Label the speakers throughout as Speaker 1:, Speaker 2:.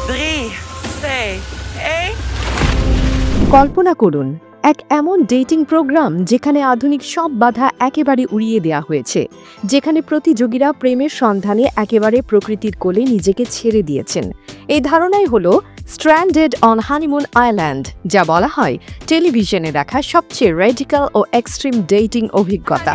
Speaker 1: 3, 2, 1.
Speaker 2: কল্পনা করুন এক এমন ডেটিং প্রোগ্রাম যেখানে আধুনিক সব বাধা একেবারে উড়িয়ে দেওয়া হয়েছে, যেখানে প্রতিযোগীরা প্রেমের সন্ধানে একেবারে প্রকৃতির কোলে নিজেকে ছেড়ে দিয়েছেন। এই ধারণাই হলো স্ট্র্যান্ডেড অন হানিমুন আইল্যান্ড, যা বলা হয় টেলিভিশনে দেখা সবচেয়ে রেডিক্যাল ও এক্সট্রিম ডেটিং অভিজ্ঞতা।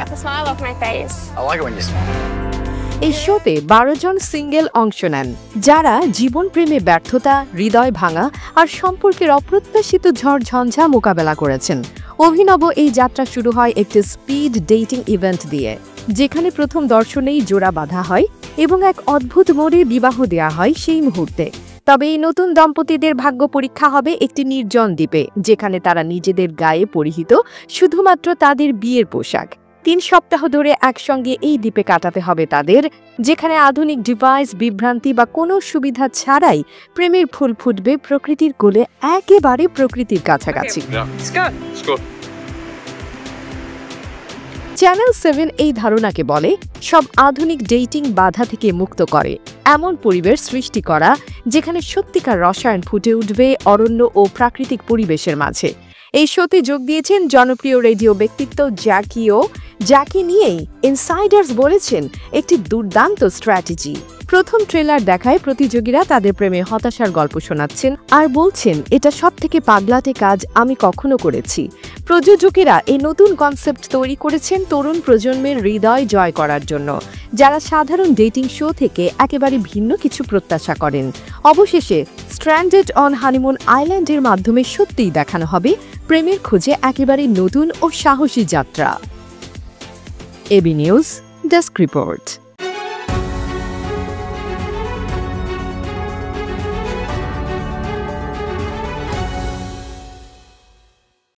Speaker 2: এই শোতে 12 জন সিঙ্গেল অংশ নেন, যারা জীবন প্রেমে ব্যর্থতা, হৃদয় ভাঙা আর সম্পর্কের অপ্রত্যাশিত ঝড়ঝঞ্ঝা মোকাবেলা করেছেন। অভিনব এই যাত্রা শুরু হয় একটি স্পিড ডেটিং ইভেন্ট দিয়ে, যেখানে প্রথম দর্শনেই জোড়া বাঁধা হয় এবং এক অদ্ভুত মোড়ে বিবাহ দেয়া হয় সেই মুহূর্তে। তবে এই নতুন দম্পতিদের ভাগ্য পরীক্ষা হবে একটি নির্জন দ্বীপে, যেখানে তারা নিজেদের গায়ে পরিহিত শুধুমাত্র তাদের বিয়ের পোশাক। 3 সপ্তাহ ধরে একসঙ্গে এই দ্বীপে কাটাতে হবে তাদের, যেখানে আধুনিক ডিভাইস, বিভ্রান্তি বা কোনো সুবিধা ছাড়াই প্রেমের ফুল ফুটবে প্রকৃতির কোলে, একেবারে প্রকৃতির কাছাকাছি। চ্যানেল 7 এই ধারণাকে বলে সব আধুনিক ডেটিং বাধা থেকে মুক্ত করে এমন পরিবেশ সৃষ্টি করা, যেখানে সত্যিকার রসায়ন ফুটে উঠবে অরণ্য ও প্রাকৃতিক পরিবেশের মাঝে। এই শোতে যোগ দিয়েছেন জনপ্রিয় রেডিও ব্যক্তিত্ব জ্যাকি নিয়েই ইনসাইডার্স বলেছেন একটি দুর্দান্ত স্ট্র্যাটেজি। প্রথম ট্রেলার দেখায় প্রতিযোগীরা তাদের প্রেমে হতাশার গল্প শোনাচ্ছেন আর বলছেন, এটা সবথেকে পাগলাটে কাজ আমি কখনো করেছি। প্রযোজকেরা এই নতুন কনসেপ্ট তৈরি করেছেন তরুণ প্রজন্মের হৃদয় জয় করার জন্য, যারা সাধারণ ডেটিং শো থেকে একেবারে ভিন্ন কিছু প্রত্যাশা করেন। অবশেষে স্ট্র্যান্ডেড অন হানিমুন আইল্যান্ডের মাধ্যমে সত্যিই দেখানো হবে প্রেমের খোঁজে একেবারে নতুন ও সাহসী যাত্রা। AB news desk report.